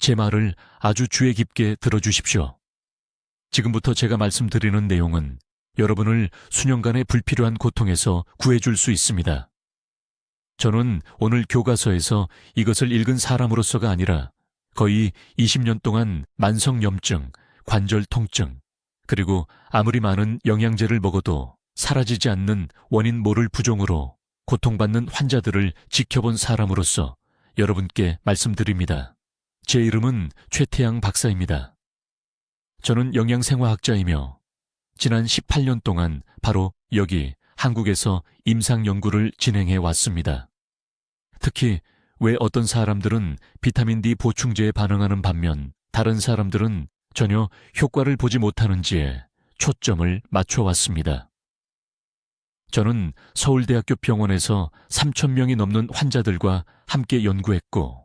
제 말을 아주 주의 깊게 들어주십시오. 지금부터 제가 말씀드리는 내용은 여러분을 수년간의 불필요한 고통에서 구해줄 수 있습니다. 저는 오늘 교과서에서 이것을 읽은 사람으로서가 아니라 거의 20년 동안 만성염증, 관절 통증, 그리고 아무리 많은 영양제를 먹어도 사라지지 않는 원인 모를 부종으로 고통받는 환자들을 지켜본 사람으로서 여러분께 말씀드립니다. 제 이름은 최태양 박사입니다. 저는 영양생화학자이며 지난 18년 동안 바로 여기 한국에서 임상 연구를 진행해 왔습니다. 특히 왜 어떤 사람들은 비타민 D 보충제에 반응하는 반면 다른 사람들은 전혀 효과를 보지 못하는지에 초점을 맞춰왔습니다. 저는 서울대학교 병원에서 3,000명이 넘는 환자들과 함께 연구했고,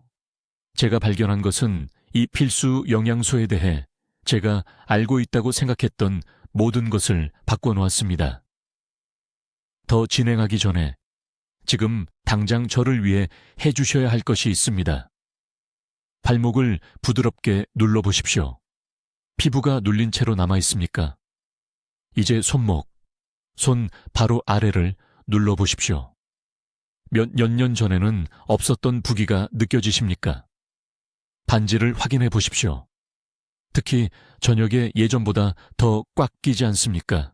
제가 발견한 것은 이 필수 영양소에 대해 제가 알고 있다고 생각했던 모든 것을 바꿔놓았습니다. 더 진행하기 전에 지금 당장 저를 위해 해주셔야 할 것이 있습니다. 발목을 부드럽게 눌러보십시오. 피부가 눌린 채로 남아있습니까? 이제 손목, 손 바로 아래를 눌러보십시오. 몇 년 전에는 없었던 부기가 느껴지십니까? 반지를 확인해 보십시오. 특히 저녁에 예전보다 더 꽉 끼지 않습니까?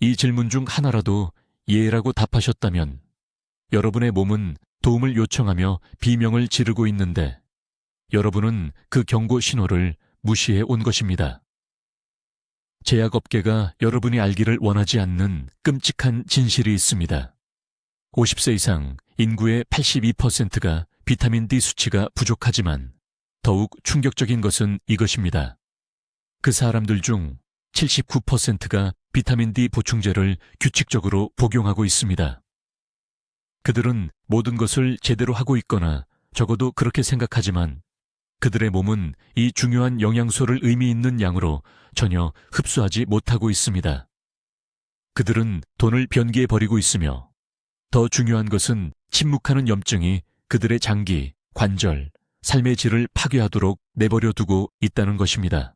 이 질문 중 하나라도 예라고 답하셨다면 여러분의 몸은 도움을 요청하며 비명을 지르고 있는데 여러분은 그 경고 신호를 무시해 온 것입니다. 제약업계가 여러분이 알기를 원하지 않는 끔찍한 진실이 있습니다. 50세 이상 인구의 82%가 비타민 D 수치가 부족하지만 더욱 충격적인 것은 이것입니다. 그 사람들 중 79%가 비타민 D 보충제를 규칙적으로 복용하고 있습니다. 그들은 모든 것을 제대로 하고 있거나 적어도 그렇게 생각하지만 그들의 몸은 이 중요한 영양소를 의미 있는 양으로 전혀 흡수하지 못하고 있습니다. 그들은 돈을 변기에 버리고 있으며 더 중요한 것은 침묵하는 염증이 그들의 장기, 관절, 삶의 질을 파괴하도록 내버려 두고 있다는 것입니다.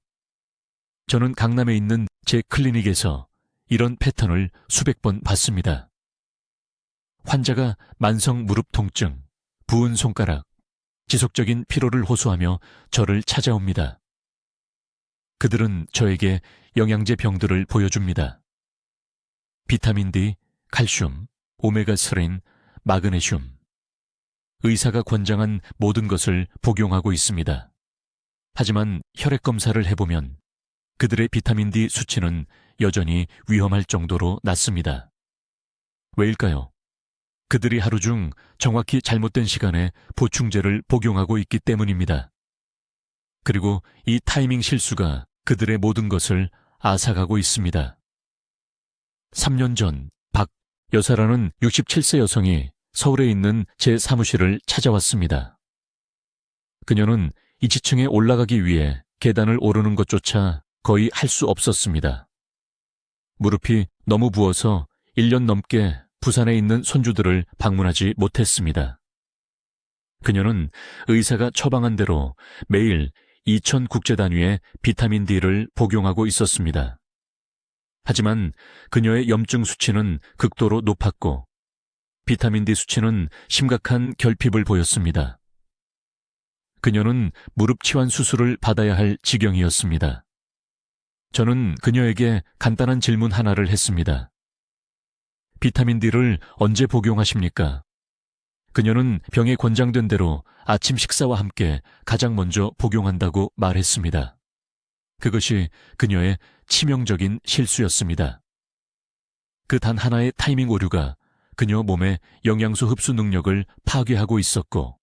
저는 강남에 있는 제 클리닉에서 이런 패턴을 수백 번 봤습니다. 환자가 만성 무릎 통증, 부은 손가락, 지속적인 피로를 호소하며 저를 찾아옵니다. 그들은 저에게 영양제 병들을 보여줍니다. 비타민 D, 칼슘, 오메가3, 마그네슘. 의사가 권장한 모든 것을 복용하고 있습니다. 하지만 혈액 검사를 해보면 그들의 비타민 D 수치는 여전히 위험할 정도로 낮습니다. 왜일까요? 그들이 하루 중 정확히 잘못된 시간에 보충제를 복용하고 있기 때문입니다. 그리고 이 타이밍 실수가 그들의 모든 것을 앗아가고 있습니다. 3년 전 박 여사라는 67세 여성이 서울에 있는 제 사무실을 찾아왔습니다. 그녀는 이 지층에 올라가기 위해 계단을 오르는 것조차 거의 할 수 없었습니다. 무릎이 너무 부어서 1년 넘게 부산에 있는 손주들을 방문하지 못했습니다. 그녀는 의사가 처방한 대로 매일 2,000 국제 단위의 비타민 D를 복용하고 있었습니다. 하지만 그녀의 염증 수치는 극도로 높았고 비타민 D 수치는 심각한 결핍을 보였습니다. 그녀는 무릎 치환 수술을 받아야 할 지경이었습니다. 저는 그녀에게 간단한 질문 하나를 했습니다. 비타민 D를 언제 복용하십니까? 그녀는 병에 권장된 대로 아침 식사와 함께 가장 먼저 복용한다고 말했습니다. 그것이 그녀의 치명적인 실수였습니다. 그 단 하나의 타이밍 오류가 그녀 몸의 영양소 흡수 능력을 파괴하고 있었고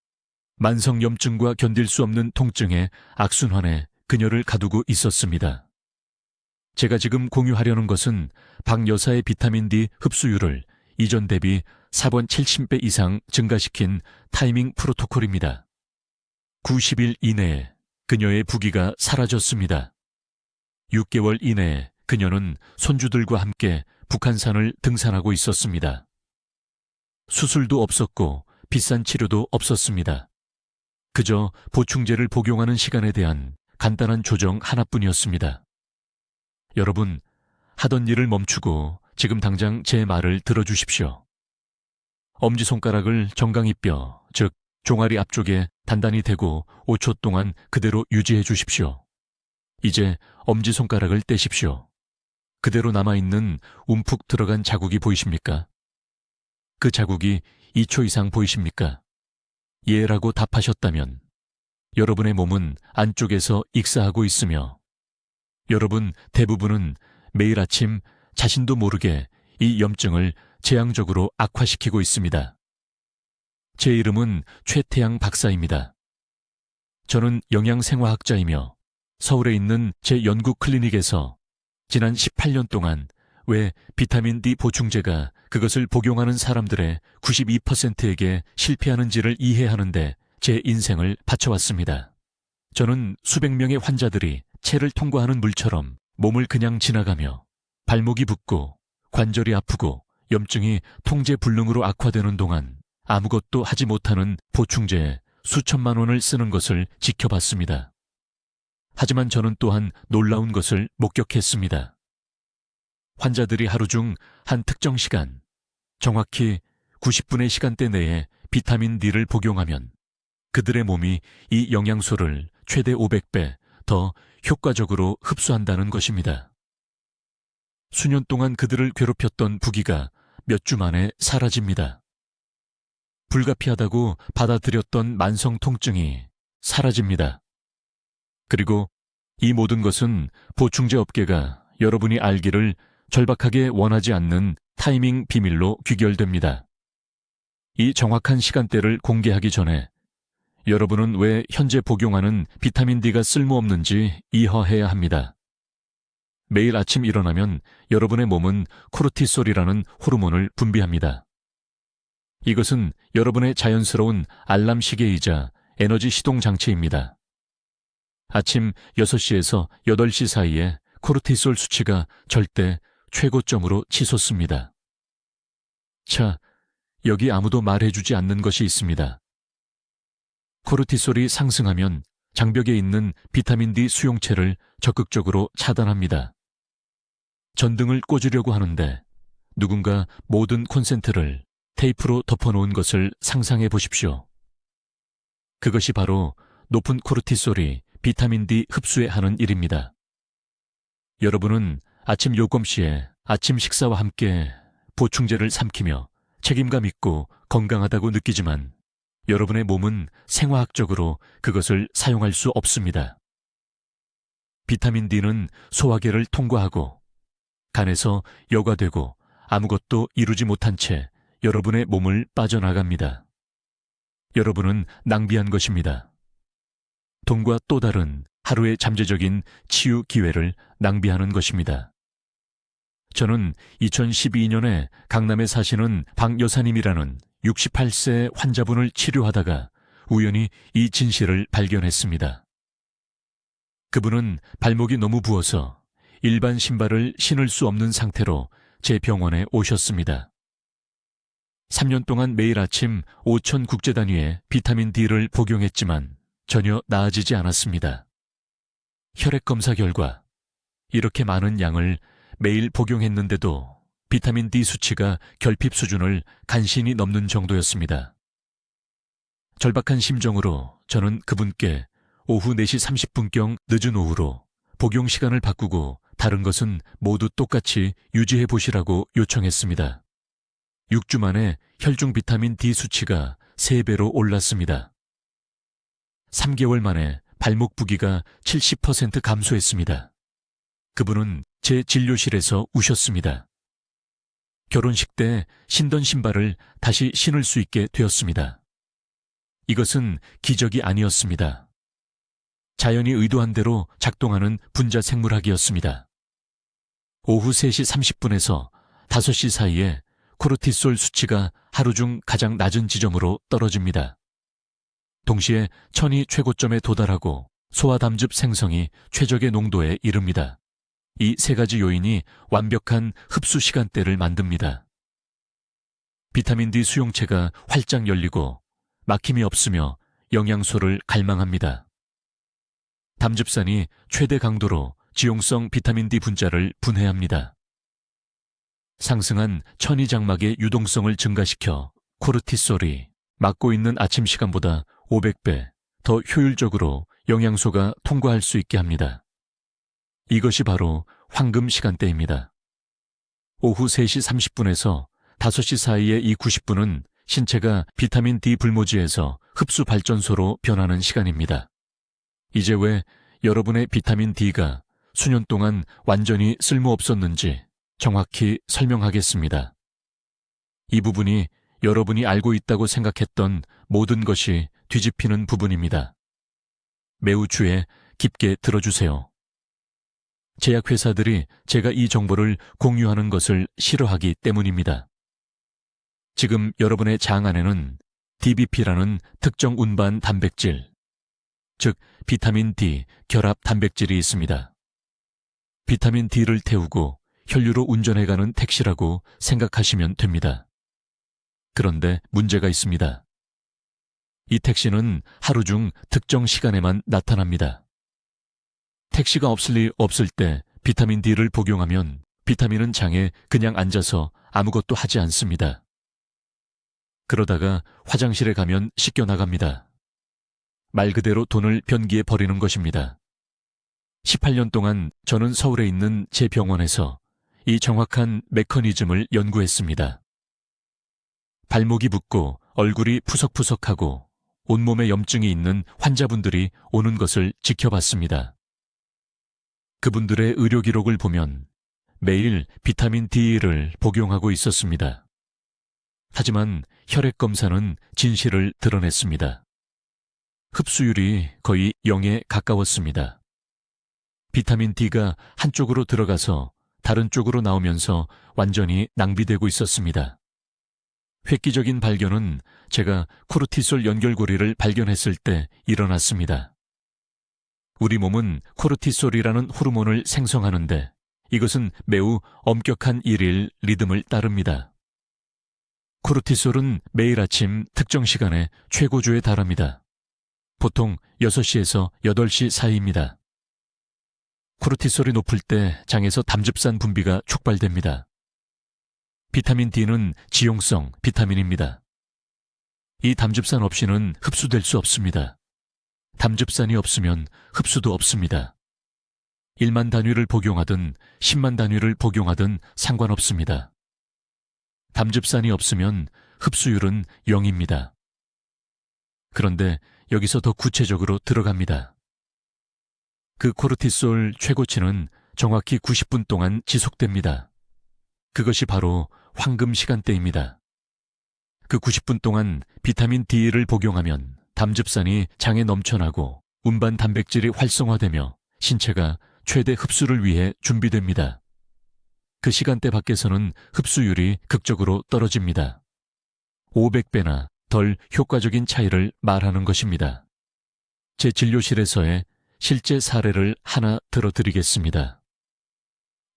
만성염증과 견딜 수 없는 통증의 악순환에 그녀를 가두고 있었습니다. 제가 지금 공유하려는 것은 박 여사의 비타민 D 흡수율을 이전 대비 4.70배 이상 증가시킨 타이밍 프로토콜입니다. 90일 이내에 그녀의 부기가 사라졌습니다. 6개월 이내에 그녀는 손주들과 함께 북한산을 등산하고 있었습니다. 수술도 없었고 비싼 치료도 없었습니다. 그저 보충제를 복용하는 시간에 대한 간단한 조정 하나뿐이었습니다. 여러분, 하던 일을 멈추고 지금 당장 제 말을 들어주십시오. 엄지손가락을 정강이뼈, 즉 종아리 앞쪽에 단단히 대고 5초 동안 그대로 유지해 주십시오. 이제 엄지손가락을 떼십시오. 그대로 남아있는 움푹 들어간 자국이 보이십니까? 그 자국이 2초 이상 보이십니까? 예라고 답하셨다면 여러분의 몸은 안쪽에서 익사하고 있으며 여러분 대부분은 매일 아침 자신도 모르게 이 염증을 재앙적으로 악화시키고 있습니다. 제 이름은 최태양 박사입니다. 저는 영양생화학자이며 서울에 있는 제 연구 클리닉에서 지난 18년 동안 왜 비타민 D 보충제가 그것을 복용하는 사람들의 92%에게 실패하는지를 이해하는데 제 인생을 바쳐왔습니다. 저는 수백 명의 환자들이 체를 통과하는 물처럼 몸을 그냥 지나가며 발목이 붓고 관절이 아프고 염증이 통제불능으로 악화되는 동안 아무것도 하지 못하는 보충제에 수천만 원을 쓰는 것을 지켜봤습니다. 하지만 저는 또한 놀라운 것을 목격했습니다. 환자들이 하루 중 한 특정 시간, 정확히 90분의 시간대 내에 비타민 D를 복용하면 그들의 몸이 이 영양소를 최대 500배 더 효과적으로 흡수한다는 것입니다. 수년 동안 그들을 괴롭혔던 부기가 몇 주 만에 사라집니다. 불가피하다고 받아들였던 만성 통증이 사라집니다. 그리고 이 모든 것은 보충제 업계가 여러분이 알기를 절박하게 원하지 않는 타이밍 비밀로 귀결됩니다. 이 정확한 시간대를 공개하기 전에 여러분은 왜 현재 복용하는 비타민 D가 쓸모없는지 이해해야 합니다. 매일 아침 일어나면 여러분의 몸은 코르티솔이라는 호르몬을 분비합니다. 이것은 여러분의 자연스러운 알람 시계이자 에너지 시동 장치입니다. 아침 6시에서 8시 사이에 코르티솔 수치가 절대 최고점으로 치솟습니다. 자, 여기 아무도 말해주지 않는 것이 있습니다. 코르티솔이 상승하면 장벽에 있는 비타민 D 수용체를 적극적으로 차단합니다. 전등을 꽂으려고 하는데 누군가 모든 콘센트를 테이프로 덮어놓은 것을 상상해 보십시오. 그것이 바로 높은 코르티솔이 비타민 D 흡수에 하는 일입니다. 여러분은 아침 요검시에 아침 식사와 함께 보충제를 삼키며 책임감 있고 건강하다고 느끼지만 여러분의 몸은 생화학적으로 그것을 사용할 수 없습니다. 비타민 D는 소화계를 통과하고 간에서 여과되고 아무것도 이루지 못한 채 여러분의 몸을 빠져나갑니다. 여러분은 낭비한 것입니다. 돈과 또 다른 하루의 잠재적인 치유 기회를 낭비하는 것입니다. 저는 2012년에 강남에 사시는 박 여사님이라는 68세 환자분을 치료하다가 우연히 이 진실을 발견했습니다. 그분은 발목이 너무 부어서 일반 신발을 신을 수 없는 상태로 제 병원에 오셨습니다. 3년 동안 매일 아침 5,000 국제 단위의 비타민 D를 복용했지만 전혀 나아지지 않았습니다. 혈액 검사 결과 이렇게 많은 양을 매일 복용했는데도 비타민 D 수치가 결핍 수준을 간신히 넘는 정도였습니다. 절박한 심정으로 저는 그분께 오후 4시 30분경 늦은 오후로 복용 시간을 바꾸고 다른 것은 모두 똑같이 유지해 보시라고 요청했습니다. 6주 만에 혈중 비타민 D 수치가 3배로 올랐습니다. 3개월 만에 발목 부기가 70% 감소했습니다. 그분은 제 진료실에서 우셨습니다. 결혼식 때 신던 신발을 다시 신을 수 있게 되었습니다. 이것은 기적이 아니었습니다. 자연이 의도한 대로 작동하는 분자생물학이었습니다. 오후 3시 30분에서 5시 사이에 코르티솔 수치가 하루 중 가장 낮은 지점으로 떨어집니다. 동시에 천이 최고점에 도달하고 소화담즙 생성이 최적의 농도에 이릅니다. 이 세 가지 요인이 완벽한 흡수 시간대를 만듭니다. 비타민 D 수용체가 활짝 열리고 막힘이 없으며 영양소를 갈망합니다. 담즙산이 최대 강도로 지용성 비타민 D 분자를 분해합니다. 상승한 천이장막의 유동성을 증가시켜 코르티솔이 막고 있는 아침 시간보다 500배 더 효율적으로 영양소가 통과할 수 있게 합니다. 이것이 바로 황금 시간대입니다. 오후 3시 30분에서 5시 사이의 이 90분은 신체가 비타민 D 불모지에서 흡수 발전소로 변하는 시간입니다. 이제 왜 여러분의 비타민 D가 수년 동안 완전히 쓸모없었는지 정확히 설명하겠습니다. 이 부분이 여러분이 알고 있다고 생각했던 모든 것이 뒤집히는 부분입니다. 매우 주의 깊게 들어주세요. 제약회사들이 제가 이 정보를 공유하는 것을 싫어하기 때문입니다. 지금 여러분의 장 안에는 DBP라는 특정 운반 단백질, 즉 비타민 D 결합 단백질이 있습니다. 비타민 D를 태우고 혈류로 운전해가는 택시라고 생각하시면 됩니다. 그런데 문제가 있습니다. 이 택시는 하루 중 특정 시간에만 나타납니다. 택시가 없을 때 비타민 D를 복용하면 비타민은 장에 그냥 앉아서 아무것도 하지 않습니다. 그러다가 화장실에 가면 씻겨 나갑니다. 말 그대로 돈을 변기에 버리는 것입니다. 18년 동안 저는 서울에 있는 제 병원에서 이 정확한 메커니즘을 연구했습니다. 발목이 붓고 얼굴이 푸석푸석하고 온몸에 염증이 있는 환자분들이 오는 것을 지켜봤습니다. 그분들의 의료 기록을 보면 매일 비타민 D를 복용하고 있었습니다. 하지만 혈액 검사는 진실을 드러냈습니다. 흡수율이 거의 0에 가까웠습니다. 비타민 D가 한쪽으로 들어가서 다른 쪽으로 나오면서 완전히 낭비되고 있었습니다. 획기적인 발견은 제가 코르티솔 연결고리를 발견했을 때 일어났습니다. 우리 몸은 코르티솔이라는 호르몬을 생성하는데 이것은 매우 엄격한 일일 리듬을 따릅니다. 코르티솔은 매일 아침 특정 시간에 최고조에 달합니다. 보통 6시에서 8시 사이입니다. 코르티솔이 높을 때 장에서 담즙산 분비가 촉발됩니다. 비타민 D는 지용성 비타민입니다. 이 담즙산 없이는 흡수될 수 없습니다. 담즙산이 없으면 흡수도 없습니다. 1만 단위를 복용하든 10만 단위를 복용하든 상관없습니다. 담즙산이 없으면 흡수율은 0입니다. 그런데 여기서 더 구체적으로 들어갑니다. 그 코르티솔 최고치는 정확히 90분 동안 지속됩니다. 그것이 바로 황금 시간대입니다. 그 90분 동안 비타민 D를 복용하면 담즙산이 장에 넘쳐나고 운반 단백질이 활성화되며 신체가 최대 흡수를 위해 준비됩니다. 그 시간대 밖에서는 흡수율이 극적으로 떨어집니다. 500배나 덜 효과적인 차이를 말하는 것입니다. 제 진료실에서의 실제 사례를 하나 들어드리겠습니다.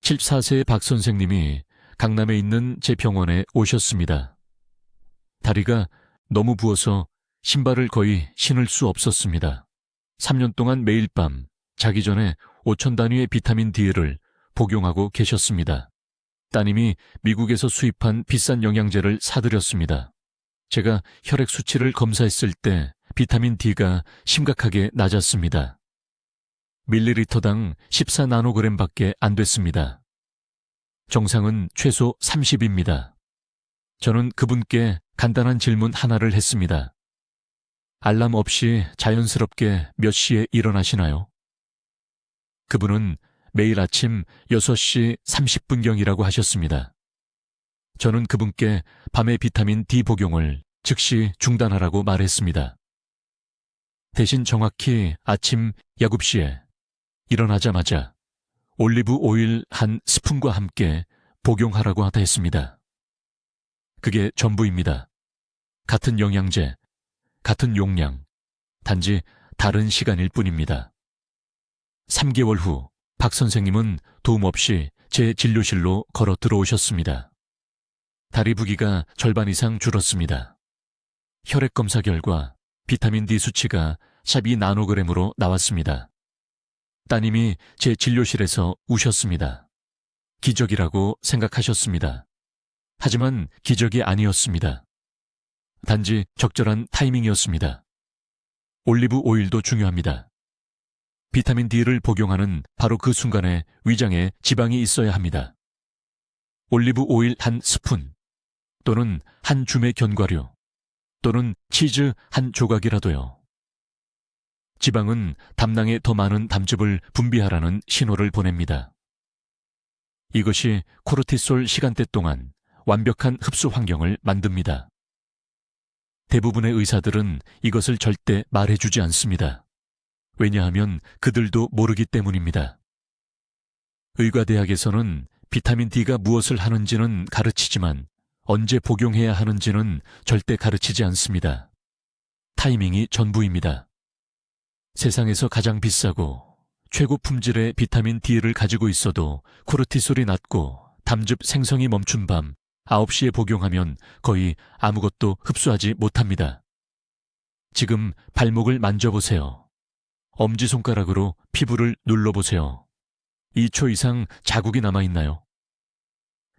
74세의 박 선생님이 강남에 있는 제 병원에 오셨습니다. 다리가 너무 부어서 신발을 거의 신을 수 없었습니다. 3년 동안 매일 밤 자기 전에 5천 단위의 비타민 D를 복용하고 계셨습니다. 따님이 미국에서 수입한 비싼 영양제를 사드렸습니다. 제가 혈액 수치를 검사했을 때 비타민 D가 심각하게 낮았습니다. 밀리리터당 14나노그램밖에 안 됐습니다. 정상은 최소 30입니다. 저는 그분께 간단한 질문 하나를 했습니다. 알람 없이 자연스럽게 몇 시에 일어나시나요? 그분은 매일 아침 6시 30분경이라고 하셨습니다. 저는 그분께 밤에 비타민 D 복용을 즉시 중단하라고 말했습니다. 대신 정확히 아침 7시에 일어나자마자 올리브 오일 한 스푼과 함께 복용하라고 하다 했습니다. 그게 전부입니다. 같은 영양제, 같은 용량, 단지 다른 시간일 뿐입니다. 3개월 후 박 선생님은 도움 없이 제 진료실로 걸어 들어오셨습니다. 다리 부기가 절반 이상 줄었습니다. 혈액 검사 결과 비타민 D 수치가 12나노그램으로 나왔습니다. 따님이 제 진료실에서 우셨습니다. 기적이라고 생각하셨습니다. 하지만 기적이 아니었습니다. 단지 적절한 타이밍이었습니다. 올리브 오일도 중요합니다. 비타민 D를 복용하는 바로 그 순간에 위장에 지방이 있어야 합니다. 올리브 오일 한 스푼, 또는 한 줌의 견과류, 또는 치즈 한 조각이라도요. 지방은 담낭에 더 많은 담즙을 분비하라는 신호를 보냅니다. 이것이 코르티솔 시간대 동안 완벽한 흡수 환경을 만듭니다. 대부분의 의사들은 이것을 절대 말해주지 않습니다. 왜냐하면 그들도 모르기 때문입니다. 의과대학에서는 비타민 D가 무엇을 하는지는 가르치지만 언제 복용해야 하는지는 절대 가르치지 않습니다. 타이밍이 전부입니다. 세상에서 가장 비싸고 최고 품질의 비타민 D를 가지고 있어도 코르티솔이 낮고 담즙 생성이 멈춘 밤 9시에 복용하면 거의 아무것도 흡수하지 못합니다. 지금 발목을 만져보세요. 엄지손가락으로 피부를 눌러보세요. 2초 이상 자국이 남아있나요?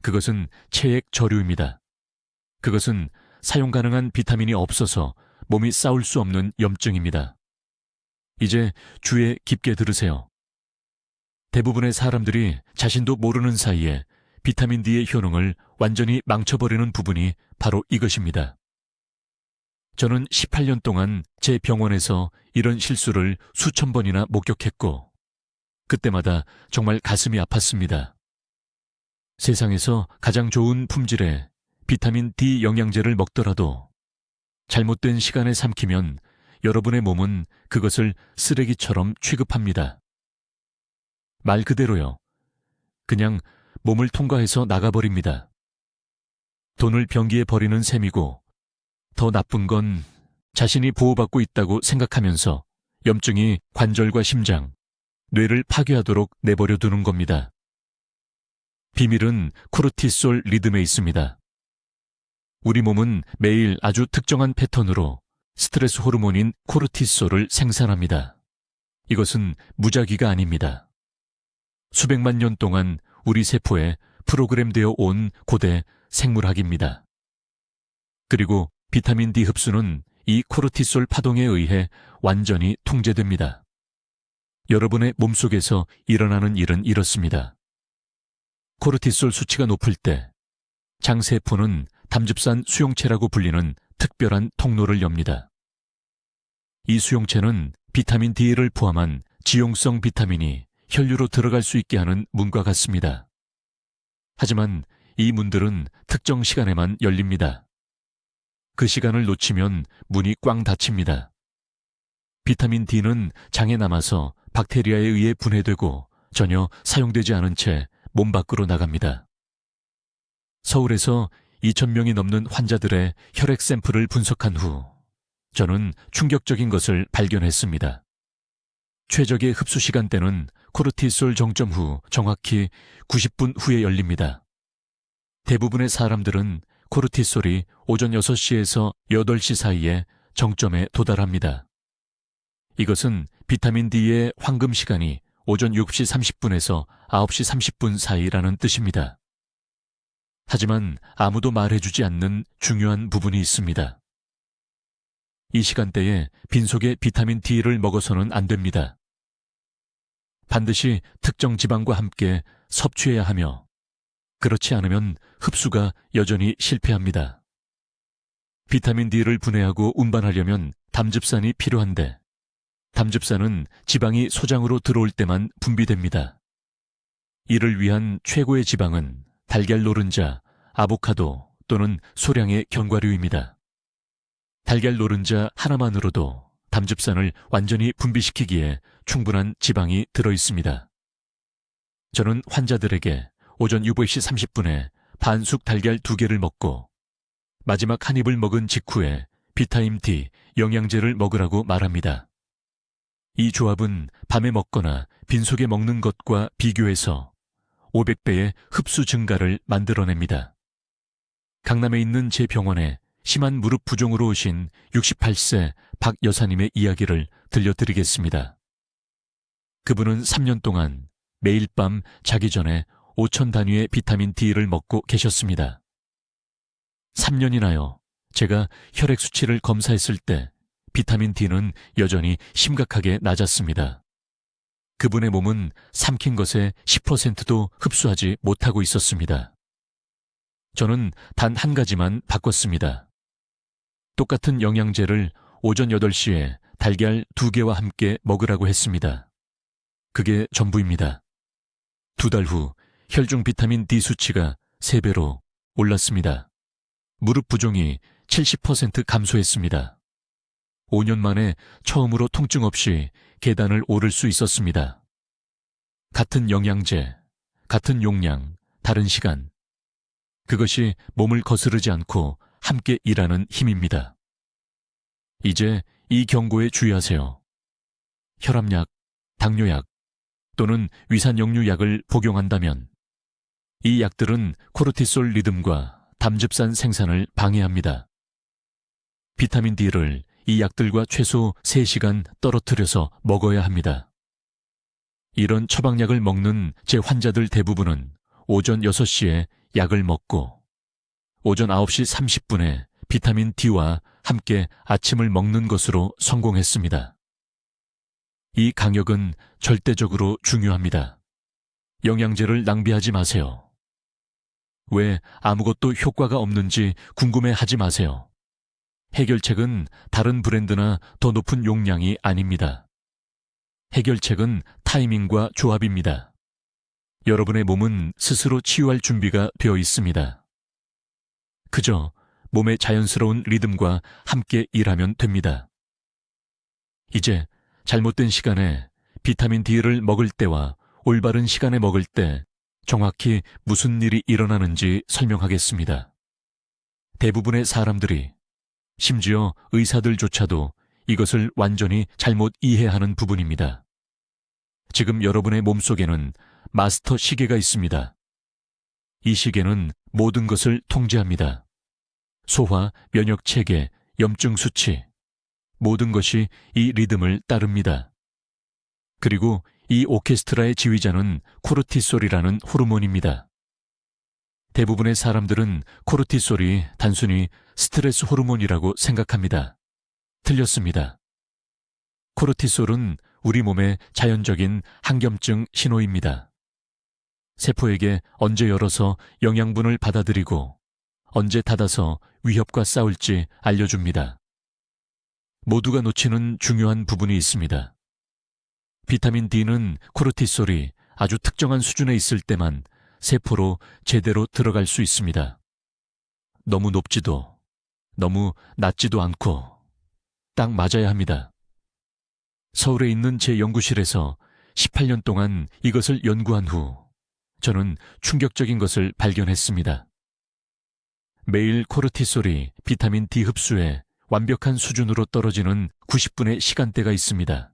그것은 체액 저류입니다. 그것은 사용 가능한 비타민이 없어서 몸이 싸울 수 없는 염증입니다. 이제 주의 깊게 들으세요. 대부분의 사람들이 자신도 모르는 사이에 비타민 D의 효능을 완전히 망쳐버리는 부분이 바로 이것입니다. 저는 18년 동안 제 병원에서 이런 실수를 수천 번이나 목격했고, 그때마다 정말 가슴이 아팠습니다. 세상에서 가장 좋은 품질의 비타민 D 영양제를 먹더라도 잘못된 시간에 삼키면 여러분의 몸은 그것을 쓰레기처럼 취급합니다. 말 그대로요. 그냥 몸을 통과해서 나가버립니다. 돈을 변기에 버리는 셈이고, 더 나쁜 건 자신이 보호받고 있다고 생각하면서 염증이 관절과 심장, 뇌를 파괴하도록 내버려 두는 겁니다. 비밀은 코르티솔 리듬에 있습니다. 우리 몸은 매일 아주 특정한 패턴으로 스트레스 호르몬인 코르티솔을 생산합니다. 이것은 무작위가 아닙니다. 수백만 년 동안 우리 세포에 프로그램되어 온 고대 생물학입니다. 그리고 비타민 D 흡수는 이 코르티솔 파동에 의해 완전히 통제됩니다. 여러분의 몸속에서 일어나는 일은 이렇습니다. 코르티솔 수치가 높을 때 장세포는 담즙산 수용체라고 불리는 특별한 통로를 엽니다. 이 수용체는 비타민 D를 포함한 지용성 비타민이 혈류로 들어갈 수 있게 하는 문과 같습니다. 하지만 이 문들은 특정 시간에만 열립니다. 그 시간을 놓치면 문이 꽝 닫힙니다. 비타민 D는 장에 남아서 박테리아에 의해 분해되고 전혀 사용되지 않은 채 몸 밖으로 나갑니다. 서울에서 2,000명이 넘는 환자들의 혈액 샘플을 분석한 후 저는 충격적인 것을 발견했습니다. 최적의 흡수 시간대는 코르티솔 정점 후 정확히 90분 후에 열립니다. 대부분의 사람들은 코르티솔이 오전 6시에서 8시 사이에 정점에 도달합니다. 이것은 비타민 D의 황금 시간이 오전 6시 30분에서 9시 30분 사이라는 뜻입니다. 하지만 아무도 말해주지 않는 중요한 부분이 있습니다. 이 시간대에 빈속에 비타민 D를 먹어서는 안 됩니다. 반드시 특정 지방과 함께 섭취해야 하며, 그렇지 않으면 흡수가 여전히 실패합니다. 비타민 D를 분해하고 운반하려면 담즙산이 필요한데, 담즙산은 지방이 소장으로 들어올 때만 분비됩니다. 이를 위한 최고의 지방은 달걀 노른자, 아보카도 또는 소량의 견과류입니다. 달걀 노른자 하나만으로도 담즙산을 완전히 분비시키기에 충분한 지방이 들어있습니다. 저는 환자들에게 오전 8시 30분에 반숙 달걀 2개를 먹고 마지막 한 입을 먹은 직후에 비타민 D 영양제를 먹으라고 말합니다. 이 조합은 밤에 먹거나 빈속에 먹는 것과 비교해서 500배의 흡수 증가를 만들어냅니다. 강남에 있는 제 병원에 심한 무릎 부종으로 오신 68세 박 여사님의 이야기를 들려드리겠습니다. 그분은 3년 동안 매일 밤 자기 전에 5천 단위의 비타민 D를 먹고 계셨습니다. 3년이나요. 제가 혈액 수치를 검사했을 때 비타민 D는 여전히 심각하게 낮았습니다. 그분의 몸은 삼킨 것의 10%도 흡수하지 못하고 있었습니다. 저는 단 한 가지만 바꿨습니다. 똑같은 영양제를 오전 8시에 달걀 2개와 함께 먹으라고 했습니다. 그게 전부입니다. 2달 후 혈중 비타민 D 수치가 3배로 올랐습니다. 무릎 부종이 70% 감소했습니다. 5년 만에 처음으로 통증 없이 계단을 오를 수 있었습니다. 같은 영양제, 같은 용량, 다른 시간. 그것이 몸을 거스르지 않고 함께 일하는 힘입니다. 이제 이 경고에 주의하세요. 혈압약, 당뇨약 또는 위산역류약을 복용한다면 이 약들은 코르티솔 리듬과 담즙산 생산을 방해합니다. 비타민 D를 이 약들과 최소 3시간 떨어뜨려서 먹어야 합니다. 이런 처방약을 먹는 제 환자들 대부분은 오전 6시에 약을 먹고 오전 9시 30분에 비타민 D와 함께 아침을 먹는 것으로 성공했습니다. 이 강역은 절대적으로 중요합니다. 영양제를 낭비하지 마세요. 왜 아무것도 효과가 없는지 궁금해하지 마세요. 해결책은 다른 브랜드나 더 높은 용량이 아닙니다. 해결책은 타이밍과 조합입니다. 여러분의 몸은 스스로 치유할 준비가 되어 있습니다. 그저 몸의 자연스러운 리듬과 함께 일하면 됩니다. 이제 잘못된 시간에 비타민 D를 먹을 때와 올바른 시간에 먹을 때 정확히 무슨 일이 일어나는지 설명하겠습니다. 대부분의 사람들이, 심지어 의사들조차도 이것을 완전히 잘못 이해하는 부분입니다. 지금 여러분의 몸속에는 마스터 시계가 있습니다. 이 시계는 모든 것을 통제합니다. 소화, 면역 체계, 염증 수치, 모든 것이 이 리듬을 따릅니다. 그리고 이 오케스트라의 지휘자는 코르티솔이라는 호르몬입니다. 대부분의 사람들은 코르티솔이 단순히 스트레스 호르몬이라고 생각합니다. 틀렸습니다. 코르티솔은 우리 몸의 자연적인 항염증 신호입니다. 세포에게 언제 열어서 영양분을 받아들이고 언제 닫아서 위협과 싸울지 알려줍니다. 모두가 놓치는 중요한 부분이 있습니다. 비타민 D는 코르티솔이 아주 특정한 수준에 있을 때만 세포로 제대로 들어갈 수 있습니다. 너무 높지도 너무 낮지도 않고 딱 맞아야 합니다. 서울에 있는 제 연구실에서 18년 동안 이것을 연구한 후 저는 충격적인 것을 발견했습니다. 매일 코르티솔이 비타민 D 흡수에 완벽한 수준으로 떨어지는 90분의 시간대가 있습니다.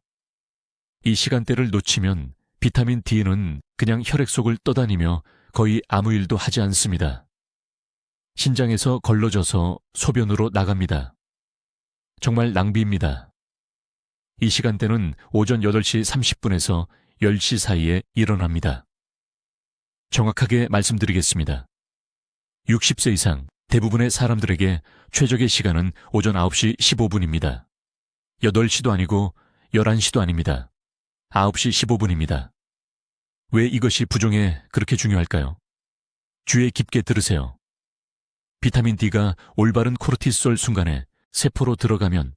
이 시간대를 놓치면 비타민 D는 그냥 혈액 속을 떠다니며 거의 아무 일도 하지 않습니다. 신장에서 걸러져서 소변으로 나갑니다. 정말 낭비입니다. 이 시간대는 오전 8시 30분에서 10시 사이에 일어납니다. 정확하게 말씀드리겠습니다. 60세 이상 대부분의 사람들에게 최적의 시간은 오전 9시 15분입니다. 8시도 아니고 11시도 아닙니다. 9시 15분입니다. 왜 이것이 부종에 그렇게 중요할까요? 귀에 깊게 들으세요. 비타민 D가 올바른 코르티솔 순간에 세포로 들어가면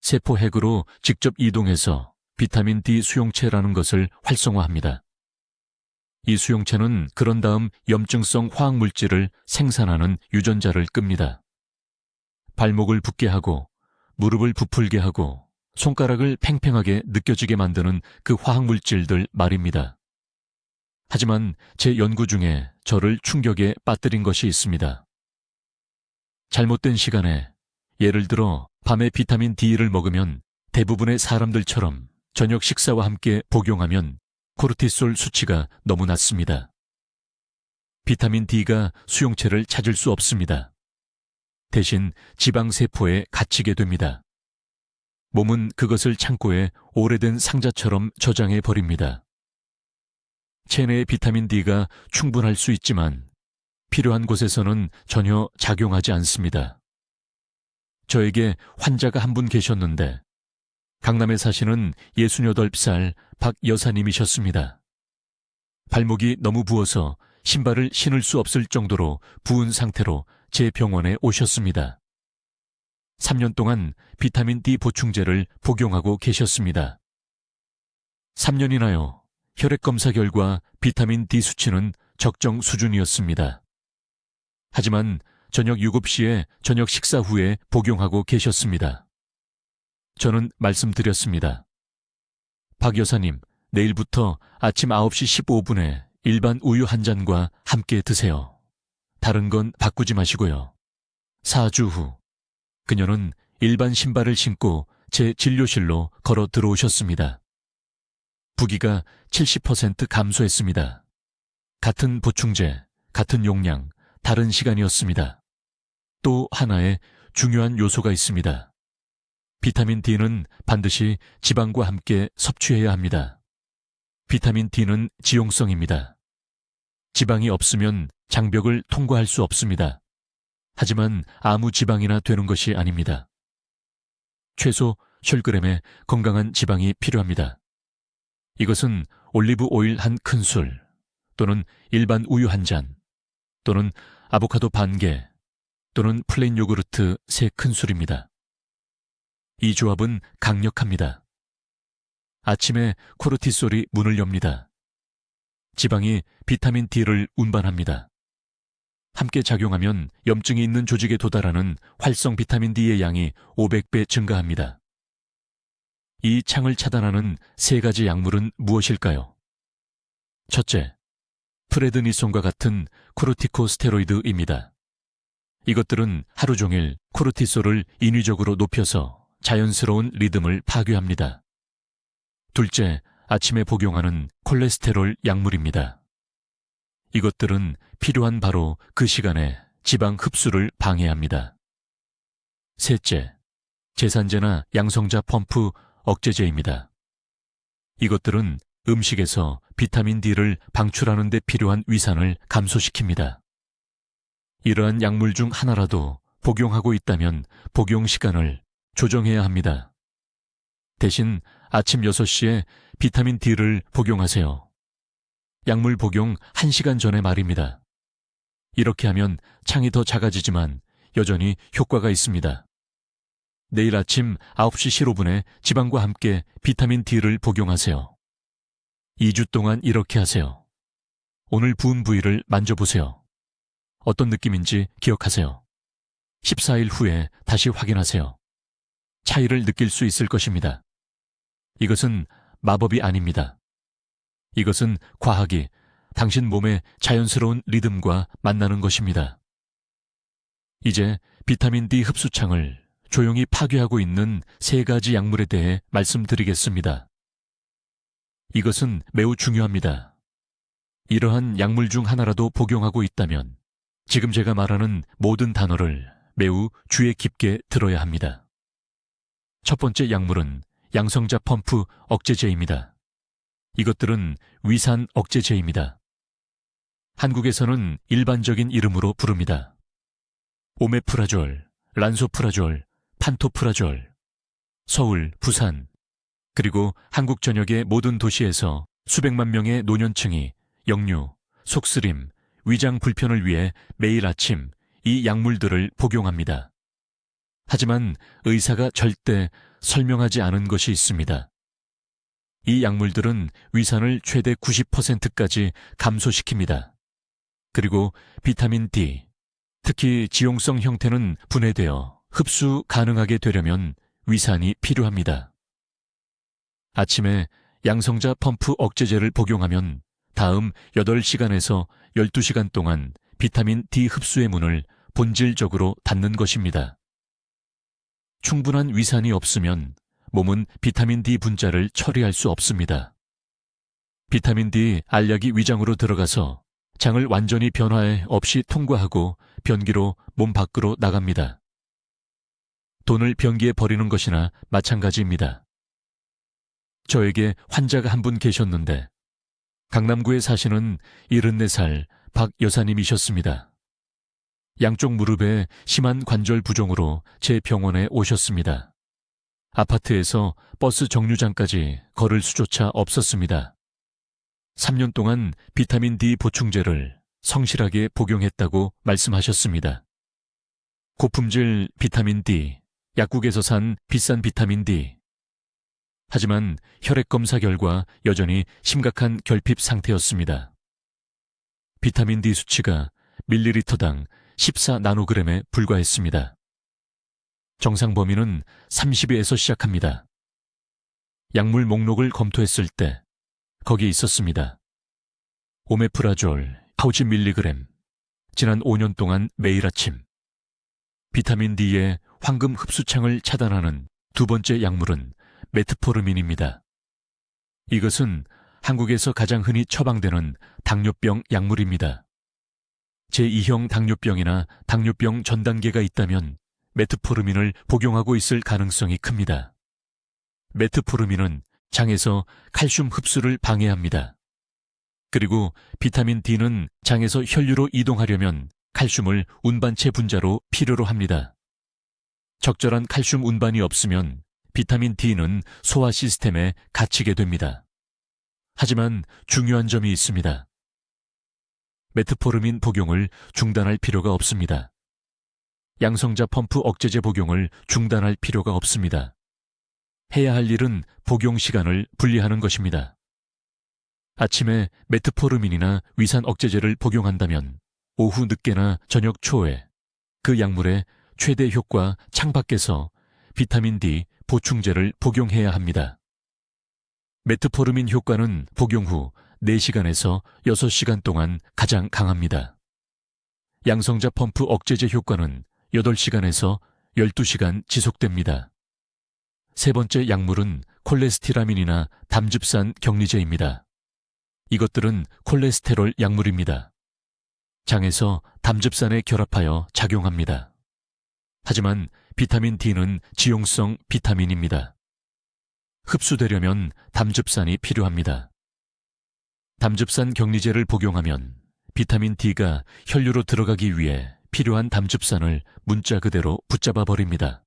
세포 핵으로 직접 이동해서 비타민 D 수용체라는 것을 활성화합니다. 이 수용체는 그런 다음 염증성 화학물질을 생산하는 유전자를 끕니다. 발목을 붓게 하고 무릎을 부풀게 하고 손가락을 팽팽하게 느껴지게 만드는 그 화학물질들 말입니다. 하지만 제 연구 중에 저를 충격에 빠뜨린 것이 있습니다. 잘못된 시간에, 예를 들어 밤에 비타민 D를 먹으면 대부분의 사람들처럼 저녁 식사와 함께 복용하면 코르티솔 수치가 너무 낮습니다. 비타민 D가 수용체를 찾을 수 없습니다. 대신 지방세포에 갇히게 됩니다. 몸은 그것을 창고에 오래된 상자처럼 저장해 버립니다. 체내의 비타민 D가 충분할 수 있지만 필요한 곳에서는 전혀 작용하지 않습니다. 저에게 환자가 한 분 계셨는데 강남에 사시는 68살 박 여사님이셨습니다. 발목이 너무 부어서 신발을 신을 수 없을 정도로 부은 상태로 제 병원에 오셨습니다. 3년 동안 비타민 D 보충제를 복용하고 계셨습니다. 3년이나요. 혈액검사 결과 비타민 D 수치는 적정 수준이었습니다. 하지만 저녁 7시에 저녁 식사 후에 복용하고 계셨습니다. 저는 말씀드렸습니다. 박 여사님, 내일부터 아침 9시 15분에 일반 우유 한 잔과 함께 드세요. 다른 건 바꾸지 마시고요. 4주 후, 그녀는 일반 신발을 신고 제 진료실로 걸어 들어오셨습니다. 부기가 70% 감소했습니다. 같은 보충제, 같은 용량, 다른 시간이었습니다. 또 하나의 중요한 요소가 있습니다. 비타민 D는 반드시 지방과 함께 섭취해야 합니다. 비타민 D는 지용성입니다. 지방이 없으면 장벽을 통과할 수 없습니다. 하지만 아무 지방이나 되는 것이 아닙니다. 최소 10g의 건강한 지방이 필요합니다. 이것은 올리브 오일 한 큰술, 또는 일반 우유 한 잔, 또는 아보카도 반 개, 또는 플레인 요구르트 3큰술입니다. 이 조합은 강력합니다. 아침에 코르티솔이 문을 엽니다. 지방이 비타민 D를 운반합니다. 함께 작용하면 염증이 있는 조직에 도달하는 활성 비타민 D의 양이 500배 증가합니다. 이 창을 차단하는 3가지 약물은 무엇일까요? 첫째, 프레드니손과 같은 코르티코스테로이드입니다. 이것들은 하루 종일 코르티솔을 인위적으로 높여서 자연스러운 리듬을 파괴합니다. 둘째, 아침에 복용하는 콜레스테롤 약물입니다. 이것들은 필요한 바로 그 시간에 지방 흡수를 방해합니다. 셋째, 제산제나 양성자 펌프 억제제입니다. 이것들은 음식에서 비타민 D를 방출하는 데 필요한 위산을 감소시킵니다. 이러한 약물 중 하나라도 복용하고 있다면 복용 시간을 조정해야 합니다. 대신 아침 6시에 비타민 D를 복용하세요. 약물 복용 1시간 전에 말입니다. 이렇게 하면 창이 더 작아지지만 여전히 효과가 있습니다. 내일 아침 9시 15분에 지방과 함께 비타민 D를 복용하세요. 2주 동안 이렇게 하세요. 오늘 부은 부위를 만져보세요. 어떤 느낌인지 기억하세요. 14일 후에 다시 확인하세요. 차이를 느낄 수 있을 것입니다. 이것은 마법이 아닙니다. 이것은 과학이 당신 몸의 자연스러운 리듬과 만나는 것입니다. 이제 비타민 D 흡수창을 조용히 파괴하고 있는 3가지 약물에 대해 말씀드리겠습니다. 이것은 매우 중요합니다. 이러한 약물 중 하나라도 복용하고 있다면 지금 제가 말하는 모든 단어를 매우 주의 깊게 들어야 합니다. 첫 번째 약물은 양성자 펌프 억제제입니다. 이것들은 위산 억제제입니다. 한국에서는 일반적인 이름으로 부릅니다. 오메프라졸, 란소프라졸, 판토프라졸, 서울, 부산, 그리고 한국 전역의 모든 도시에서 수백만 명의 노년층이 역류, 속쓰림, 위장 불편을 위해 매일 아침 이 약물들을 복용합니다. 하지만 의사가 절대 설명하지 않은 것이 있습니다. 이 약물들은 위산을 최대 90%까지 감소시킵니다. 그리고 비타민 D, 특히 지용성 형태는 분해되어 흡수 가능하게 되려면 위산이 필요합니다. 아침에 양성자 펌프 억제제를 복용하면 다음 8시간에서 12시간 동안 비타민 D 흡수의 문을 본질적으로 닫는 것입니다. 충분한 위산이 없으면 몸은 비타민 D 분자를 처리할 수 없습니다. 비타민 D 알약이 위장으로 들어가서 장을 완전히 변화에 없이 통과하고 변기로 몸 밖으로 나갑니다. 돈을 변기에 버리는 것이나 마찬가지입니다. 저에게 환자가 한 분 계셨는데 강남구에 사시는 74살 박 여사님이셨습니다. 양쪽 무릎에 심한 관절 부종으로 제 병원에 오셨습니다. 아파트에서 버스 정류장까지 걸을 수조차 없었습니다. 3년 동안 비타민 D 보충제를 성실하게 복용했다고 말씀하셨습니다. 고품질 비타민 D, 약국에서 산 비싼 비타민 D. 하지만 혈액 검사 결과 여전히 심각한 결핍 상태였습니다. 비타민 D 수치가 밀리리터당 14나노그램에 불과했습니다. 정상 범위는 30에서 시작합니다. 약물 목록을 검토했을 때 거기 있었습니다. 오메프라졸 50mg, 지난 5년 동안 매일 아침. 비타민 D의 황금 흡수창을 차단하는 두 번째 약물은 메트포르민입니다. 이것은 한국에서 가장 흔히 처방되는 당뇨병 약물입니다. 제2형 당뇨병이나 당뇨병 전 단계가 있다면 메트포르민을 복용하고 있을 가능성이 큽니다. 메트포르민은 장에서 칼슘 흡수를 방해합니다. 그리고 비타민 D는 장에서 혈류로 이동하려면 칼슘을 운반체 분자로 필요로 합니다. 적절한 칼슘 운반이 없으면 비타민 D는 소화 시스템에 갇히게 됩니다. 하지만 중요한 점이 있습니다. 메트포르민 복용을 중단할 필요가 없습니다. 양성자 펌프 억제제 복용을 중단할 필요가 없습니다. 해야 할 일은 복용 시간을 분리하는 것입니다. 아침에 메트포르민이나 위산 억제제를 복용한다면 오후 늦게나 저녁 초에 그 약물의 최대 효과 창밖에서 비타민 D 보충제를 복용해야 합니다. 메트포르민 효과는 복용 후 4시간에서 6시간 동안 가장 강합니다. 양성자 펌프 억제제 효과는 8시간에서 12시간 지속됩니다. 세 번째 약물은 콜레스티라민이나 담즙산 격리제입니다. 이것들은 콜레스테롤 약물입니다. 장에서 담즙산에 결합하여 작용합니다. 하지만 비타민 D는 지용성 비타민입니다. 흡수되려면 담즙산이 필요합니다. 담즙산 격리제를 복용하면 비타민 D가 혈류로 들어가기 위해 필요한 담즙산을 문자 그대로 붙잡아 버립니다.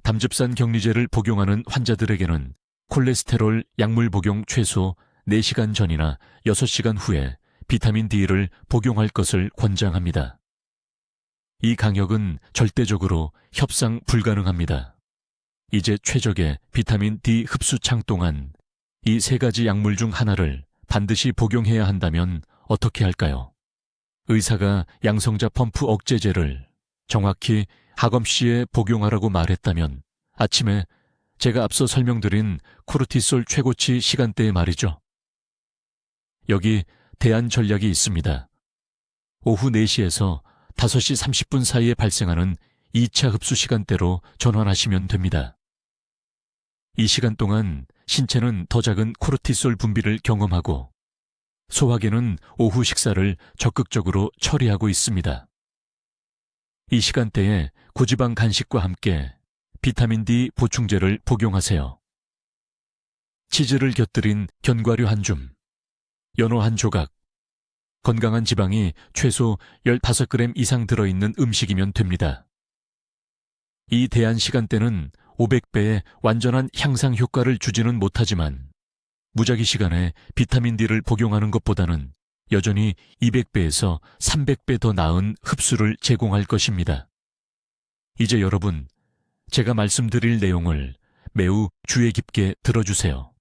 담즙산 격리제를 복용하는 환자들에게는 콜레스테롤 약물 복용 최소 4시간 전이나 6시간 후에 비타민 D를 복용할 것을 권장합니다. 이 강역은 절대적으로 협상 불가능합니다. 이제 최적의 비타민 D 흡수창 동안 이 세 가지 약물 중 하나를 반드시 복용해야 한다면 어떻게 할까요? 의사가 양성자 펌프 억제제를 정확히 하검씨에 복용하라고 말했다면 아침에 제가 앞서 설명드린 코르티솔 최고치 시간대에 말이죠. 여기 대안 전략이 있습니다. 오후 4시에서 5시 30분 사이에 발생하는 2차 흡수 시간대로 전환하시면 됩니다. 이 시간 동안 신체는 더 작은 코르티솔 분비를 경험하고 소화계는 오후 식사를 적극적으로 처리하고 있습니다. 이 시간대에 고지방 간식과 함께 비타민 D 보충제를 복용하세요. 치즈를 곁들인 견과류 한 줌, 연어 한 조각, 건강한 지방이 최소 15g 이상 들어있는 음식이면 됩니다. 이 대안 시간대는 500배의 완전한 향상 효과를 주지는 못하지만 무작위 시간에 비타민 D를 복용하는 것보다는 여전히 200배에서 300배 더 나은 흡수를 제공할 것입니다. 이제 여러분, 제가 말씀드릴 내용을 매우 주의 깊게 들어주세요.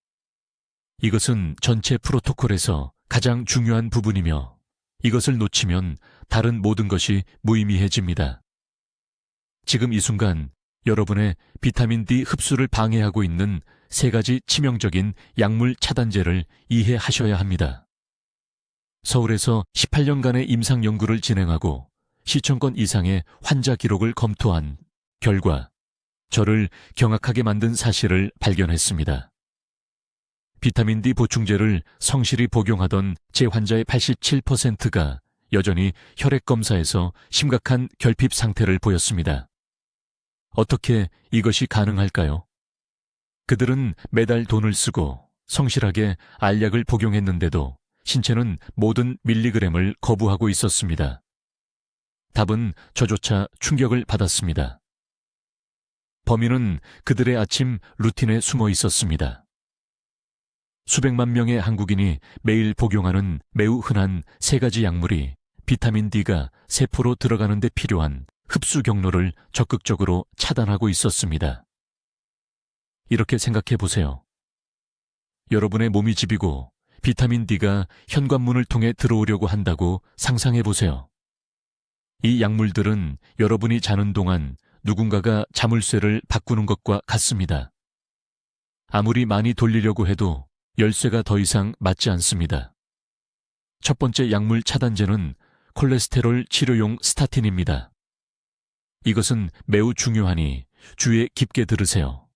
이것은 전체 프로토콜에서 가장 중요한 부분이며 이것을 놓치면 다른 모든 것이 무의미해집니다. 지금 이 순간 여러분의 비타민 D 흡수를 방해하고 있는 세 가지 치명적인 약물 차단제를 이해하셔야 합니다. 서울에서 18년간의 임상 연구를 진행하고 시천 건 이상의 환자 기록을 검토한 결과 저를 경악하게 만든 사실을 발견했습니다. 비타민 D 보충제를 성실히 복용하던 제 환자의 87%가 여전히 혈액 검사에서 심각한 결핍 상태를 보였습니다. 어떻게 이것이 가능할까요? 그들은 매달 돈을 쓰고 성실하게 알약을 복용했는데도 신체는 모든 밀리그램을 거부하고 있었습니다. 답은 저조차 충격을 받았습니다. 범인은 그들의 아침 루틴에 숨어 있었습니다. 수백만 명의 한국인이 매일 복용하는 매우 흔한 3가지 약물이 비타민 D가 세포로 들어가는 데 필요한 흡수 경로를 적극적으로 차단하고 있었습니다. 이렇게 생각해 보세요. 여러분의 몸이 집이고 비타민 D가 현관문을 통해 들어오려고 한다고 상상해 보세요. 이 약물들은 여러분이 자는 동안 누군가가 자물쇠를 바꾸는 것과 같습니다. 아무리 많이 돌리려고 해도 열쇠가 더 이상 맞지 않습니다. 첫 번째 약물 차단제는 콜레스테롤 치료용 스타틴입니다. 이것은 매우 중요하니 주의에 깊게 들으세요.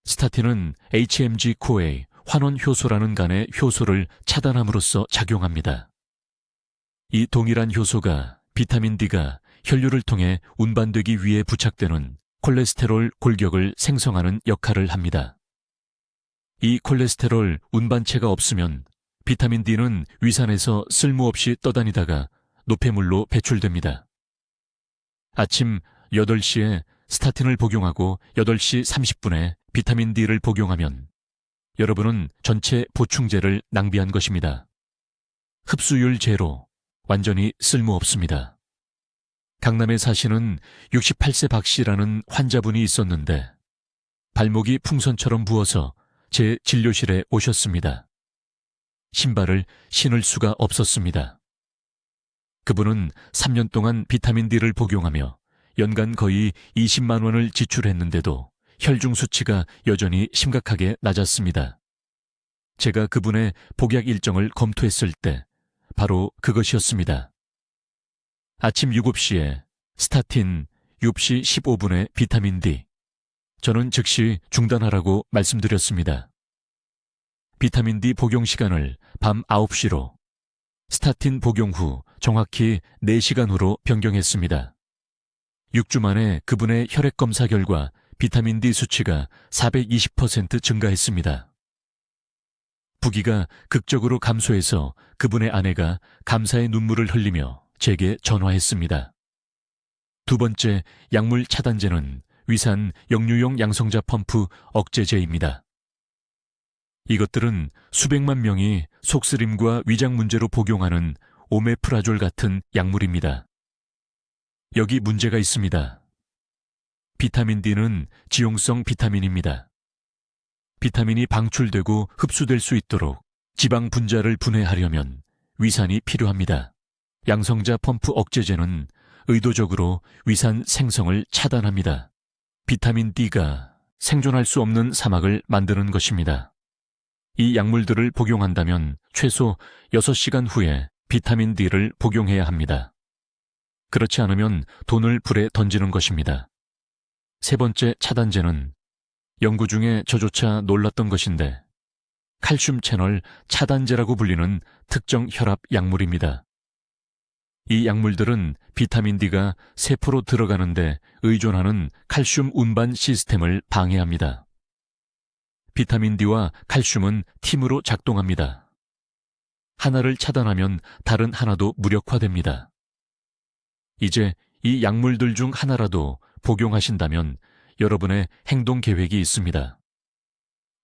스타틴은 HMG-CoA 환원 효소라는 간의 효소를 차단함으로써 작용합니다. 이 동일한 효소가 비타민 D가 혈류를 통해 운반되기 위해 부착되는 콜레스테롤 골격을 생성하는 역할을 합니다. 이 콜레스테롤 운반체가 없으면 비타민 D는 위산에서 쓸모없이 떠다니다가 노폐물로 배출됩니다. 아침 8시에 스타틴을 복용하고 8시 30분에 비타민 D를 복용하면 여러분은 전체 보충제를 낭비한 것입니다. 흡수율 제로, 완전히 쓸모없습니다. 강남에 사시는 68세 박 씨라는 환자분이 있었는데 발목이 풍선처럼 부어서 제 진료실에 오셨습니다. 신발을 신을 수가 없었습니다. 그분은 3년 동안 비타민 D를 복용하며 연간 거의 20만 원을 지출했는데도 혈중 수치가 여전히 심각하게 낮았습니다. 제가 그분의 복약 일정을 검토했을 때 바로 그것이었습니다. 아침 7시에 스타틴, 6시 15분에 비타민 D. 저는 즉시 중단하라고 말씀드렸습니다. 비타민 D 복용 시간을 밤 9시로, 스타틴 복용 후 정확히 4시간 후로 변경했습니다. 6주 만에 그분의 혈액 검사 결과 비타민 D 수치가 420% 증가했습니다. 부기가 극적으로 감소해서 그분의 아내가 감사의 눈물을 흘리며 제게 전화했습니다. 두 번째 약물 차단제는 위산 역류용 양성자 펌프 억제제입니다. 이것들은 수백만 명이 속쓰림과 위장 문제로 복용하는 오메프라졸 같은 약물입니다. 여기 문제가 있습니다. 비타민 D는 지용성 비타민입니다. 비타민이 방출되고 흡수될 수 있도록 지방 분자를 분해하려면 위산이 필요합니다. 양성자 펌프 억제제는 의도적으로 위산 생성을 차단합니다. 비타민 D가 생존할 수 없는 사막을 만드는 것입니다. 이 약물들을 복용한다면 최소 6시간 후에 비타민 D를 복용해야 합니다. 그렇지 않으면 돈을 불에 던지는 것입니다. 세 번째 차단제는 연구 중에 저조차 놀랐던 것인데 칼슘 채널 차단제라고 불리는 특정 혈압 약물입니다. 이 약물들은 비타민 D가 세포로 들어가는데 의존하는 칼슘 운반 시스템을 방해합니다. 비타민 D와 칼슘은 팀으로 작동합니다. 하나를 차단하면 다른 하나도 무력화됩니다. 이제 이 약물들 중 하나라도 복용하신다면 여러분의 행동 계획이 있습니다.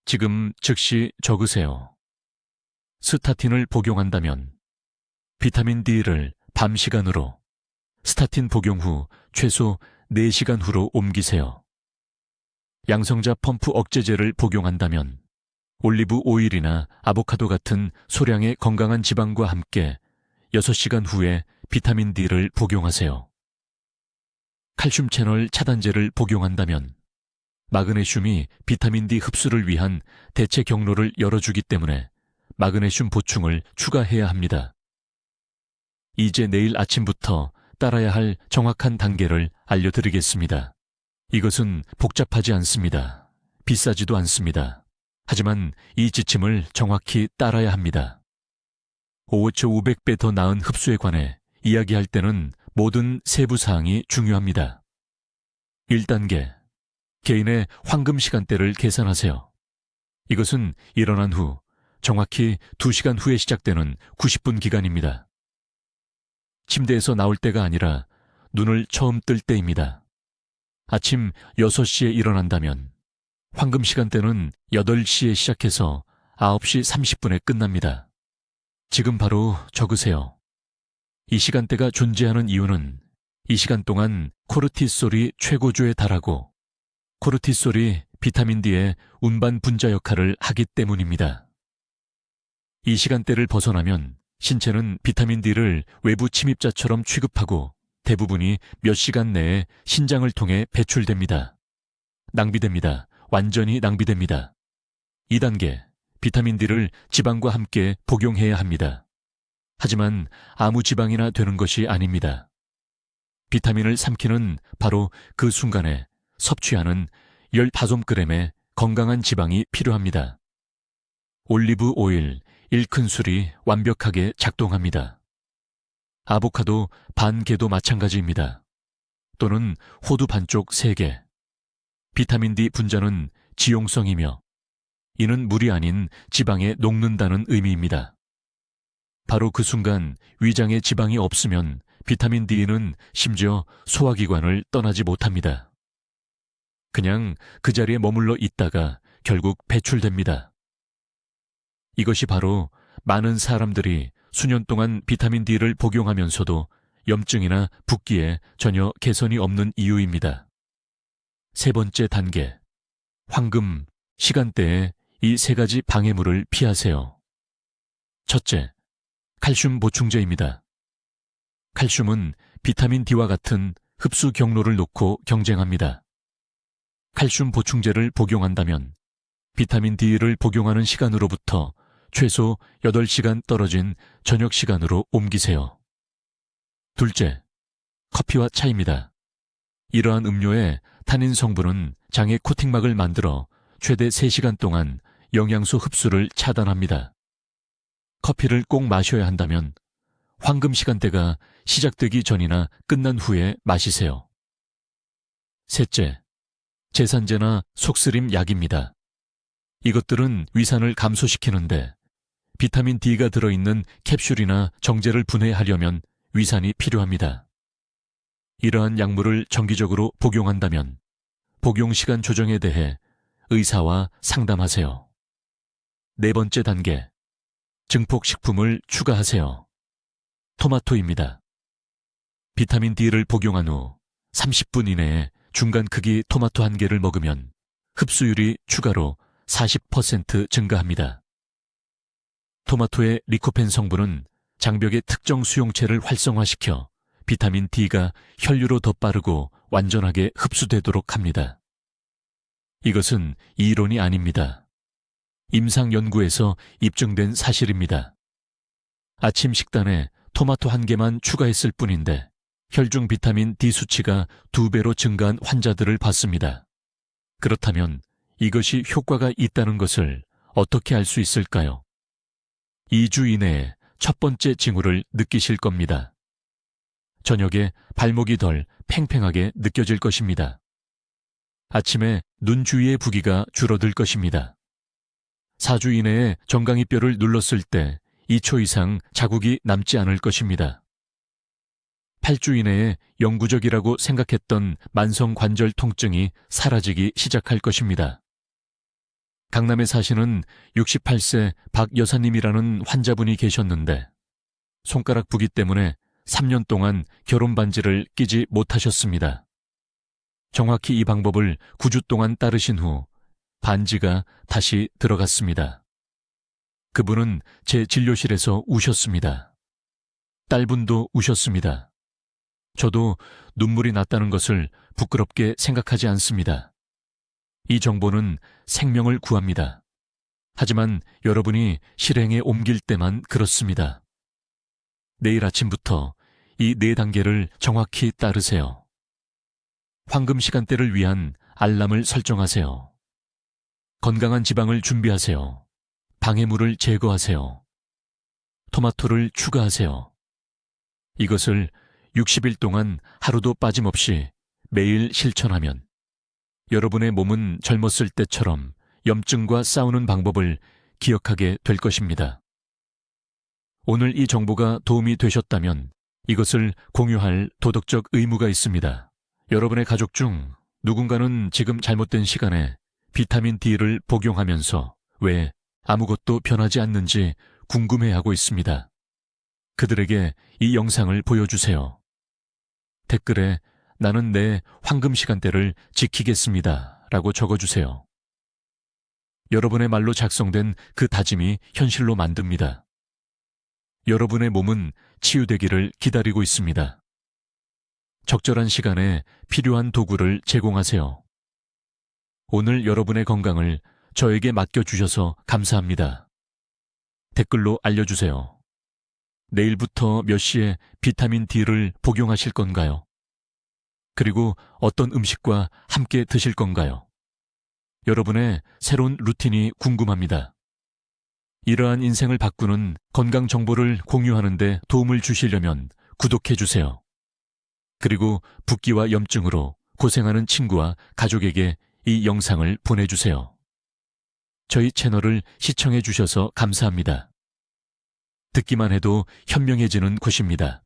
지금 즉시 적으세요. 스타틴을 복용한다면 비타민 D를 밤 시간으로, 스타틴 복용 후 최소 4시간 후로 옮기세요. 양성자 펌프 억제제를 복용한다면 올리브 오일이나 아보카도 같은 소량의 건강한 지방과 함께 6시간 후에 비타민 D를 복용하세요. 칼슘 채널 차단제를 복용한다면 마그네슘이 비타민 D 흡수를 위한 대체 경로를 열어주기 때문에 마그네슘 보충을 추가해야 합니다. 이제 내일 아침부터 따라야 할 정확한 단계를 알려드리겠습니다. 이것은 복잡하지 않습니다. 비싸지도 않습니다. 하지만 이 지침을 정확히 따라야 합니다. OH 500배 더 나은 흡수에 관해 이야기할 때는 모든 세부 사항이 중요합니다. 1단계. 개인의 황금 시간대를 계산하세요. 이것은 일어난 후 정확히 2시간 후에 시작되는 90분 기간입니다. 침대에서 나올 때가 아니라 눈을 처음 뜰 때입니다. 아침 6시에 일어난다면 황금 시간대는 8시에 시작해서 9시 30분에 끝납니다. 지금 바로 적으세요. 이 시간대가 존재하는 이유는 이 시간 동안 코르티솔이 최고조에 달하고 코르티솔이 비타민 D의 운반 분자 역할을 하기 때문입니다. 이 시간대를 벗어나면 신체는 비타민 D를 외부 침입자처럼 취급하고 대부분이 몇 시간 내에 신장을 통해 배출됩니다. 낭비됩니다. 완전히 낭비됩니다. 2단계. 비타민 D를 지방과 함께 복용해야 합니다. 하지만 아무 지방이나 되는 것이 아닙니다. 비타민을 삼키는 바로 그 순간에 섭취하는 15g의 건강한 지방이 필요합니다. 올리브 오일 1큰술이 완벽하게 작동합니다. 아보카도 반 개도 마찬가지입니다. 또는 호두 반쪽 3개. 비타민 D 분자는 지용성이며 이는 물이 아닌 지방에 녹는다는 의미입니다. 바로 그 순간 위장에 지방이 없으면 비타민 D는 심지어 소화기관을 떠나지 못합니다. 그냥 그 자리에 머물러 있다가 결국 배출됩니다. 이것이 바로 많은 사람들이 수년 동안 비타민 D를 복용하면서도 염증이나 붓기에 전혀 개선이 없는 이유입니다. 3번째 단계. 황금 시간대에 이 3가지 방해물을 피하세요. 첫째, 칼슘 보충제입니다. 칼슘은 비타민 D와 같은 흡수 경로를 놓고 경쟁합니다. 칼슘 보충제를 복용한다면 비타민 D를 복용하는 시간으로부터 최소 8시간 떨어진 저녁 시간으로 옮기세요. 둘째, 커피와 차입니다. 이러한 음료의 타닌 성분은 장의 코팅막을 만들어 최대 3시간 동안 영양소 흡수를 차단합니다. 커피를 꼭 마셔야 한다면 황금 시간대가 시작되기 전이나 끝난 후에 마시세요. 셋째, 제산제나 속쓰림 약입니다. 이것들은 위산을 감소시키는데 비타민 D가 들어있는 캡슐이나 정제를 분해하려면 위산이 필요합니다. 이러한 약물을 정기적으로 복용한다면 복용 시간 조정에 대해 의사와 상담하세요. 4번째 단계. 증폭식품을 추가하세요. 토마토입니다. 비타민 D를 복용한 후 30분 이내에 중간 크기 토마토 1개를 먹으면 흡수율이 추가로 40% 증가합니다. 토마토의 리코펜 성분은 장벽의 특정 수용체를 활성화시켜 비타민 D가 혈류로 더 빠르고 완전하게 흡수되도록 합니다. 이것은 이론이 아닙니다. 임상 연구에서 입증된 사실입니다. 아침 식단에 토마토 1개만 추가했을 뿐인데 혈중 비타민 D 수치가 2배로 증가한 환자들을 봤습니다. 그렇다면 이것이 효과가 있다는 것을 어떻게 알 수 있을까요? 2주 이내에 첫 번째 징후를 느끼실 겁니다. 저녁에 발목이 덜 팽팽하게 느껴질 것입니다. 아침에 눈 주위의 부기가 줄어들 것입니다. 4주 이내에 정강이뼈를 눌렀을 때 2초 이상 자국이 남지 않을 것입니다. 8주 이내에 영구적이라고 생각했던 만성 관절 통증이 사라지기 시작할 것입니다. 강남에 사시는 68세 박 여사님이라는 환자분이 계셨는데 손가락 부기 때문에 3년 동안 결혼 반지를 끼지 못하셨습니다. 정확히 이 방법을 9주 동안 따르신 후 반지가 다시 들어갔습니다. 그분은 제 진료실에서 우셨습니다. 딸분도 우셨습니다. 저도 눈물이 났다는 것을 부끄럽게 생각하지 않습니다. 이 정보는 생명을 구합니다. 하지만 여러분이 실행에 옮길 때만 그렇습니다. 내일 아침부터 이 4단계를 정확히 따르세요. 황금 시간대를 위한 알람을 설정하세요. 건강한 지방을 준비하세요. 방해물을 제거하세요. 토마토를 추가하세요. 이것을 60일 동안 하루도 빠짐없이 매일 실천하면 여러분의 몸은 젊었을 때처럼 염증과 싸우는 방법을 기억하게 될 것입니다. 오늘 이 정보가 도움이 되셨다면 이것을 공유할 도덕적 의무가 있습니다. 여러분의 가족 중 누군가는 지금 잘못된 시간에 비타민 D를 복용하면서 왜 아무것도 변하지 않는지 궁금해하고 있습니다. 그들에게 이 영상을 보여주세요. 댓글에 나는 내 황금 시간대를 지키겠습니다 라고 적어주세요. 여러분의 말로 작성된 그 다짐이 현실로 만듭니다. 여러분의 몸은 치유되기를 기다리고 있습니다. 적절한 시간에 필요한 도구를 제공하세요. 오늘 여러분의 건강을 저에게 맡겨주셔서 감사합니다. 댓글로 알려주세요. 내일부터 몇 시에 비타민 D를 복용하실 건가요? 그리고 어떤 음식과 함께 드실 건가요? 여러분의 새로운 루틴이 궁금합니다. 이러한 인생을 바꾸는 건강 정보를 공유하는 데 도움을 주시려면 구독해주세요. 그리고 붓기와 염증으로 고생하는 친구와 가족에게 이 영상을 보내주세요. 저희 채널을 시청해 주셔서 감사합니다. 듣기만 해도 현명해지는 곳입니다.